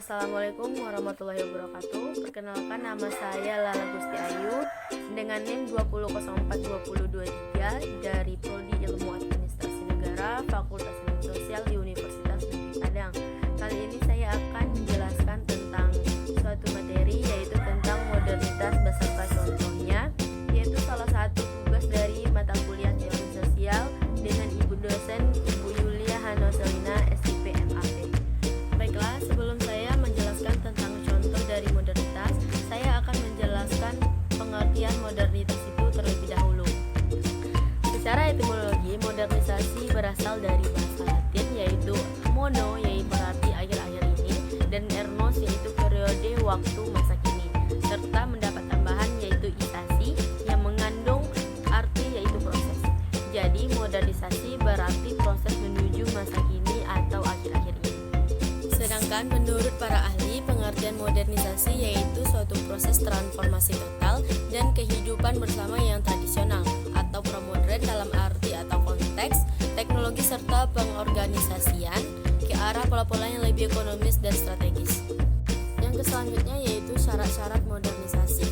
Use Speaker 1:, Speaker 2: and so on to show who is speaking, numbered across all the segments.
Speaker 1: Assalamualaikum warahmatullahi wabarakatuh. Perkenalkan, nama saya Lala Gusti Ayu dengan NIM 20042023 dari Prodi Ilmu Administrasi Negara Fakultas Ilmu Sosial di Universitas Negeri Padang. Kali ini saya akan menjelaskan tentang suatu materi, yaitu tentang modernitas beserta contohnya, yaitu salah satu tugas dari mata kuliah teori sosial dengan Ibu dosen Ibu Yulia Hanoselina SIP MAP. Baiklah, sebelum saya menjelaskan tentang contoh dari modernitas, saya akan menjelaskan pengertian modernitas itu terlebih dahulu. Secara etimologi, modernisasi berasal dari bahasa Latin, yaitu mono, yaitu berarti akhir-akhir ini, dan ernos, yaitu periode waktu masa kini, serta mendapat tambahan yaitu isasi yang mengandung arti yaitu proses. Jadi modernisasi berarti proses menuju masa kini atau akhir-akhir ini. Sedangkan menurut para ahli, pengertian modernisasi yaitu suatu proses transformasi total dan kehidupan bersama yang tradisional atau promodern dalam arti atau konteks teknologi serta pengorganisasian ke arah pola-pola yang lebih ekonomis dan strategis. Yang selanjutnya yaitu syarat-syarat modernisasi.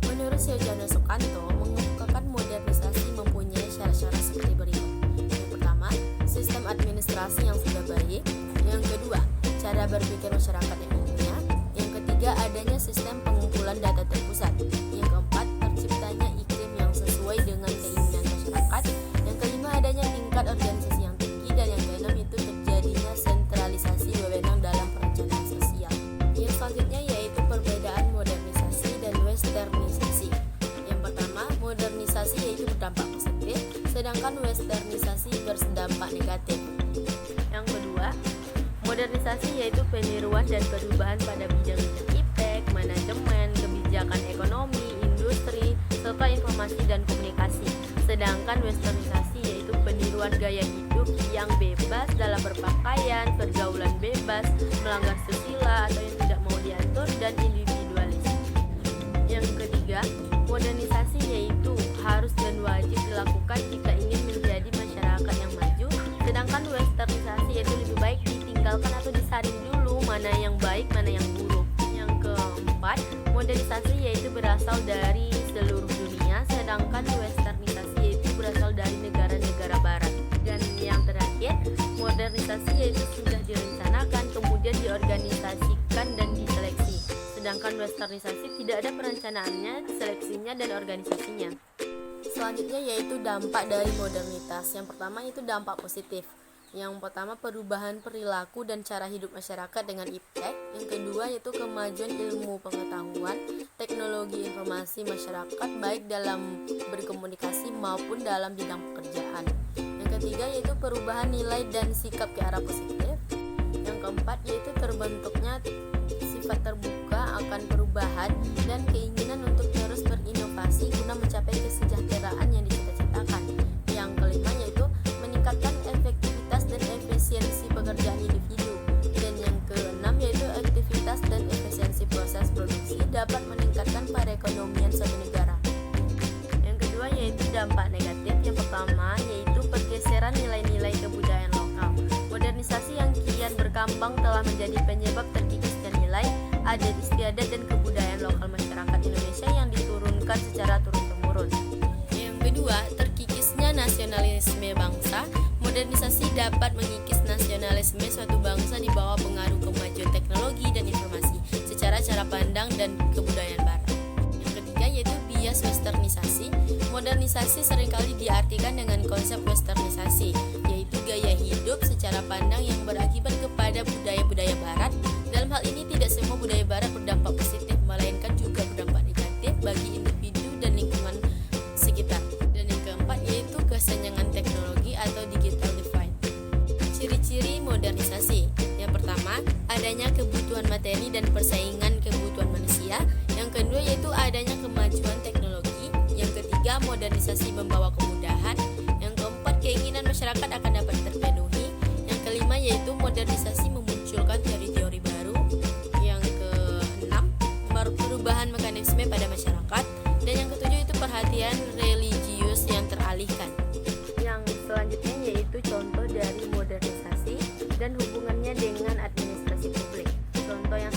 Speaker 1: Menurut Syahjana Sukanto, mengemukakan modernisasi mempunyai syarat-syarat seperti berikut. Yang pertama, sistem administrasi yang sudah baik. Yang kedua, cara berpikir masyarakat yang ilmiah. Yang ketiga, adanya sistem pengumpulan data terpusat. Yang keempat, terciptanya iklim yang sesuai dengan keinginan masyarakat. Yang kelima, adanya tingkat organisasi yang tinggi. Dan yang keenam itu terjadinya sentralisasi wewenang dalam perencanaan sosial. Yang selanjutnya yaitu perbedaan modernisasi dan westernisasi. Yang pertama, modernisasi yaitu berdampak positif, sedangkan westernisasi berdampak negatif. Yang kedua, modernisasi yaitu peniruan dan perubahan pada bidang-bidang iptek, manajemen, kebijakan ekonomi, industri, serta informasi dan komunikasi. Sedangkan westernisasi yaitu peniruan gaya hidup yang bebas dalam berpakaian, pergaulan bebas, melanggar susila atau yang tidak mau diatur, dan individualis. Yang ketiga, modernisasi yaitu harus dan wajib dilakukan jika ingin menjadi masyarakat yang maju. Sedangkan westernisasi yaitu lebih baik ditinggalkan atau disaring dulu mana yang baik, mana yang buruk. Yang keempat, modernisasi yaitu berasal dari seluruh dunia, sedangkan westernisasi yaitu berasal dari negara-negara barat. Dan yang terakhir, modernisasi yaitu sudah direncanakan, kemudian diorganisasikan dan diseleksi. Sedangkan westernisasi tidak ada perencanaannya, seleksinya, dan organisasinya. Selanjutnya yaitu dampak dari modernitas. Yang pertama itu dampak positif. Yang pertama, perubahan perilaku dan cara hidup masyarakat dengan iptek. Yang kedua yaitu kemajuan ilmu pengetahuan, teknologi informasi masyarakat baik dalam berkomunikasi maupun dalam bidang pekerjaan. Yang ketiga yaitu perubahan nilai dan sikap ke arah positif. Yang keempat yaitu terbentuknya sifat terbuka akan perubahan dan keinginan untuk terus berinovasi guna mencapai kesejahteraan yang dicita-citakan. Yang kelima yaitu meningkatkan efektivitas dan efisiensi pekerjaan individu. Dan yang keenam yaitu aktivitas dan efisiensi proses produksi dapat meningkatkan perekonomian suatu negara. Yang kedua yaitu dampak negatif. Yang pertama yaitu pergeseran nilai-nilai kebudayaan lokal. Modernisasi yang kian berkembang telah menjadi penyebab terkikisnya nilai, adat istiadat dan kebudayaan lokal masyarakat Indonesia yang diturunkan secara turun-temurun. Yang kedua, terkikisnya nasionalisme bangsa. Modernisasi dapat mengikis nasionalisme suatu bangsa di bawah pengaruh kemajuan teknologi dan informasi secara cara pandang dan kebudayaan barat. Yang ketiga yaitu bias westernisasi. Modernisasi seringkali diartikan dengan konsep westernisasi, yaitu gaya hidup secara pandang yang berakibat kepada budaya-budaya barat. Dalam hal ini tidak semua budaya barat berdampak positif, melainkan juga berdampak negatif bagi individu dan lingkungan sekitar. Dan yang keempat yaitu kesenjangan teknologi atau digital divide. Ciri-ciri modernisasi. Yang pertama, adanya kebutuhan materi dan persaingan kebutuhan manusia. Yang kedua yaitu adanya kemajuan teknologi. Yang ketiga, modernisasi membawa kemudahan. Yang keempat, keinginan masyarakat akan dapat terpenuhi. Yang kelima yaitu modernisasi memunculkan teori-teori baru. Yang keenam, perubahan mekanisme pada masyarakat. Dan yang ketujuh itu perhatian religius yang teralihkan. Yang selanjutnya yaitu contoh dari modernisasi dan hubungannya dengan administrasi publik. Contoh yang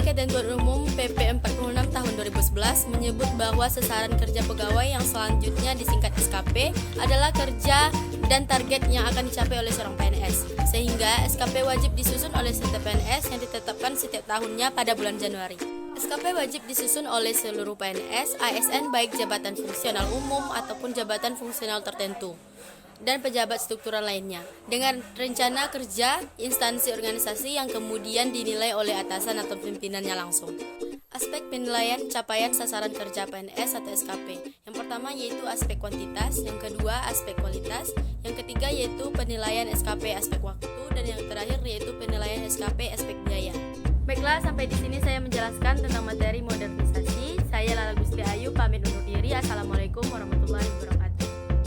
Speaker 1: Ketentuan Umum PP 46 tahun 2011 menyebut bahwa sasaran kerja pegawai yang selanjutnya disingkat SKP adalah kerja dan target yang akan dicapai oleh seorang PNS, sehingga SKP wajib disusun oleh setiap PNS yang ditetapkan setiap tahunnya pada bulan Januari. SKP wajib disusun oleh seluruh PNS, ASN baik jabatan fungsional umum ataupun jabatan fungsional tertentu dan pejabat struktural lainnya, dengan rencana kerja instansi organisasi yang kemudian dinilai oleh atasan atau pimpinannya langsung. Aspek penilaian capaian sasaran kerja PNS atau SKP. Yang pertama yaitu aspek kuantitas, yang kedua aspek kualitas, yang ketiga yaitu penilaian SKP aspek waktu, dan yang terakhir yaitu penilaian SKP aspek biaya. Baiklah, sampai di sini saya menjelaskan tentang materi modernisasi. Saya Lala Gusti Ayu pamit undur diri. Assalamualaikum warahmatullahi wabarakatuh.